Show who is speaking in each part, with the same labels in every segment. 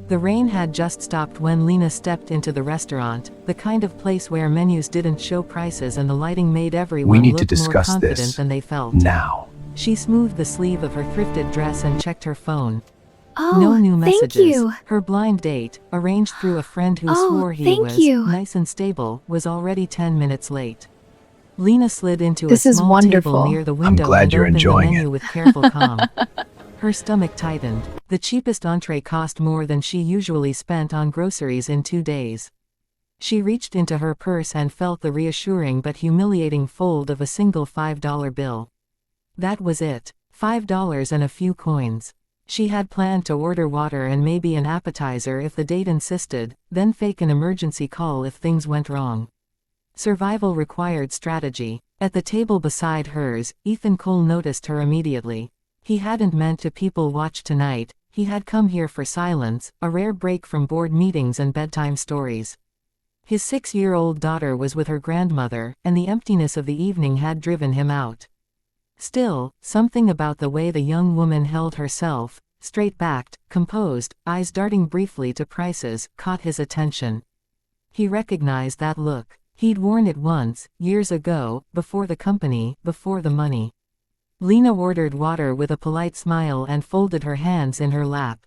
Speaker 1: The rain had just stopped when Lena stepped into the restaurant, the kind of place where menus didn't show prices and the lighting made
Speaker 2: We
Speaker 1: everyone
Speaker 2: need to
Speaker 1: look more
Speaker 2: discuss
Speaker 1: confident
Speaker 2: this
Speaker 1: than they felt.
Speaker 2: now.
Speaker 1: She smoothed the sleeve of her thrifted dress and checked her phone.
Speaker 3: Oh,
Speaker 1: No new
Speaker 3: thank
Speaker 1: messages.
Speaker 3: you.
Speaker 1: Her blind date, arranged through a friend who
Speaker 3: Oh,
Speaker 1: swore he
Speaker 3: thank
Speaker 1: was
Speaker 3: you.
Speaker 1: nice and stable, was already 10 minutes late. Lena slid into
Speaker 3: This
Speaker 1: a
Speaker 3: is
Speaker 1: small
Speaker 3: wonderful.
Speaker 1: table near the window
Speaker 2: glad
Speaker 1: and
Speaker 2: you're
Speaker 1: opened the
Speaker 2: enjoying
Speaker 1: menu
Speaker 2: it.
Speaker 1: with careful calm. Her stomach tightened. The cheapest entree cost more than she usually spent on groceries in 2 days. She reached into her purse and felt the reassuring but humiliating fold of a single $5 bill. That was it. $5 and a few coins. She had planned to order water and maybe an appetizer if the date insisted, then fake an emergency call if things went wrong. Survival required strategy. At the table beside hers, Ethan Cole noticed her immediately. He hadn't meant to people watch tonight, he had come here for silence, a rare break from board meetings and bedtime stories. His 6-year-old daughter was with her grandmother, and the emptiness of the evening had driven him out. Still, something about the way the young woman held herself, straight-backed, composed, eyes darting briefly to prices, caught his attention. He recognized that look. He'd worn it once, years ago, before the company, before the money. Lena ordered water with a polite smile and folded her hands in her lap.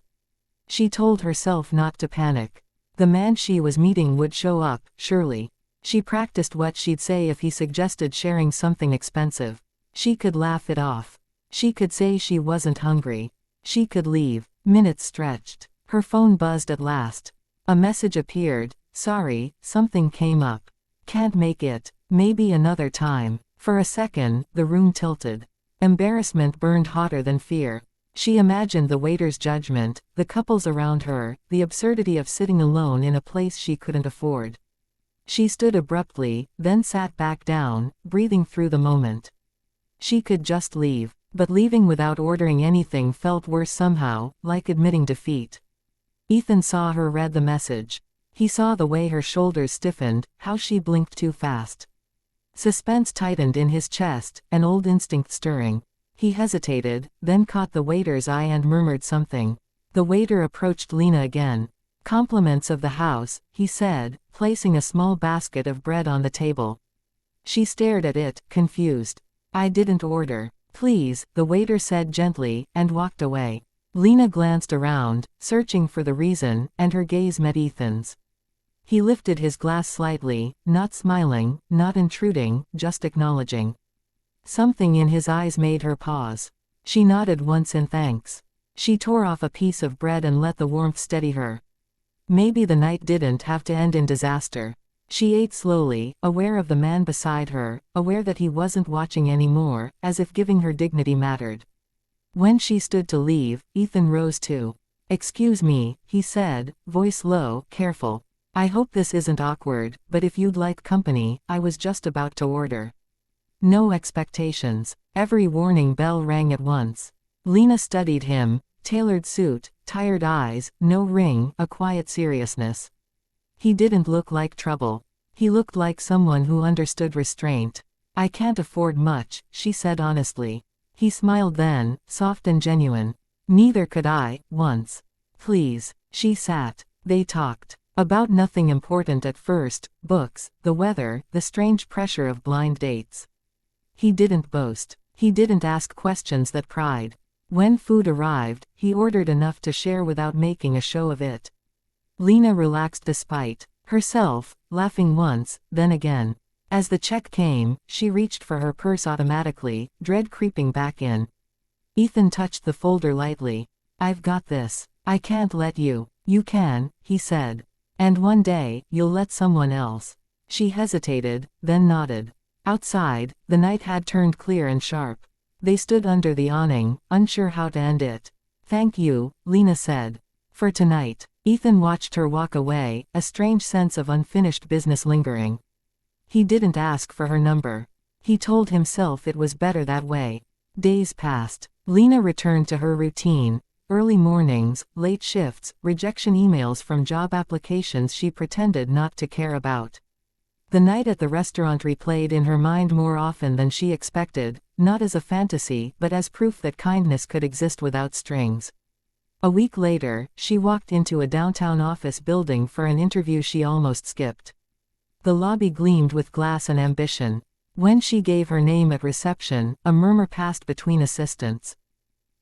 Speaker 1: She told herself not to panic. The man she was meeting would show up, surely. She practiced what she'd say if he suggested sharing something expensive. She could laugh it off. She could say she wasn't hungry. She could leave. Minutes stretched. Her phone buzzed at last. A message appeared. Sorry, something came up. Can't make it. Maybe another time. For a second, the room tilted. Embarrassment burned hotter than fear. She imagined the waiter's judgment, the couples around her, the absurdity of sitting alone in a place she couldn't afford. She stood abruptly, then sat back down, breathing through the moment. She could just leave, but leaving without ordering anything felt worse somehow, like admitting defeat. Ethan saw her read the message. He saw the way her shoulders stiffened, how she blinked too fast. Suspense tightened in his chest, an old instinct stirring. He hesitated, then caught the waiter's eye and murmured something. The waiter approached Lena again. Compliments of the house, he said, placing a small basket of bread on the table. She stared at it, confused. I didn't order. Please, the waiter said gently, and walked away. Lena glanced around, searching for the reason, and her gaze met Ethan's. He lifted his glass slightly, not smiling, not intruding, just acknowledging. Something in his eyes made her pause. She nodded once in thanks. She tore off a piece of bread and let the warmth steady her. Maybe the night didn't have to end in disaster. She ate slowly, aware of the man beside her, aware that he wasn't watching anymore, as if giving her dignity mattered. When she stood to leave, Ethan rose too. Excuse me, he said, voice low, careful. I hope this isn't awkward, but if you'd like company, I was just about to order. No expectations. Every warning bell rang at once. Lena studied him, tailored suit, tired eyes, no ring, a quiet seriousness. He didn't look like trouble. He looked like someone who understood restraint. I can't afford much, she said honestly. He smiled then, soft and genuine. Neither could I, once. Please. She sat. They talked. About nothing important at first, books, the weather, the strange pressure of blind dates. He didn't boast. He didn't ask questions that pried. When food arrived, he ordered enough to share without making a show of it. Lena relaxed despite herself, laughing once, then again. As the check came, she reached for her purse automatically, dread creeping back in. Ethan touched the folder lightly. I've got this. I can't let you. You can, he said. And one day, you'll let someone else. She hesitated, then nodded. Outside, the night had turned clear and sharp. They stood under the awning, unsure how to end it. Thank you, Lena said. For tonight. Ethan watched her walk away, a strange sense of unfinished business lingering. He didn't ask for her number. He told himself it was better that way. Days passed. Lena returned to her routine. Early mornings, late shifts, rejection emails from job applications she pretended not to care about. The night at the restaurant replayed in her mind more often than she expected, not as a fantasy but as proof that kindness could exist without strings. A week later, she walked into a downtown office building for an interview she almost skipped. The lobby gleamed with glass and ambition. When she gave her name at reception, a murmur passed between assistants.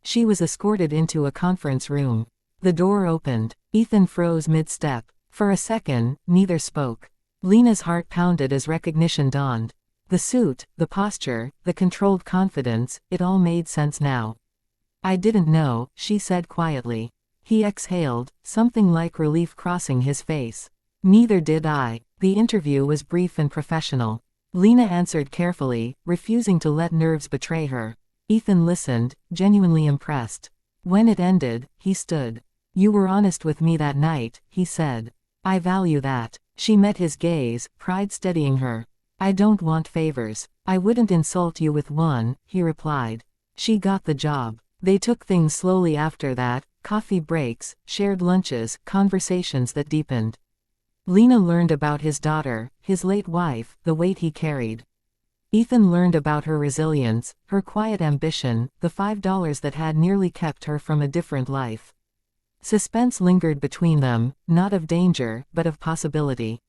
Speaker 1: She was escorted into a conference room. The door opened. Ethan froze mid-step. For a second, neither spoke. Lena's heart pounded as recognition dawned. The suit, the posture, the controlled confidence, it all made sense now. "I didn't know," she said quietly. He exhaled, something like relief crossing his face. "Neither did I." The interview was brief and professional. Lena answered carefully, refusing to let nerves betray her. Ethan listened, genuinely impressed. When it ended, he stood. "You were honest with me that night," he said. "I value that." She met his gaze, pride steadying her. "I don't want favors. I wouldn't insult you with one," he replied. She got the job. They took things slowly after that, coffee breaks, shared lunches, conversations that deepened. Lena learned about his daughter, his late wife, the weight he carried. Ethan learned about her resilience, her quiet ambition, the $5 that had nearly kept her from a different life. Suspense lingered between them, not of danger, but of possibility.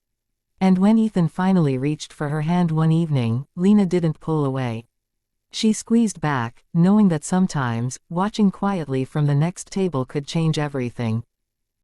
Speaker 1: And when Ethan finally reached for her hand one evening, Lena didn't pull away. She squeezed back, knowing that sometimes, watching quietly from the next table could change everything.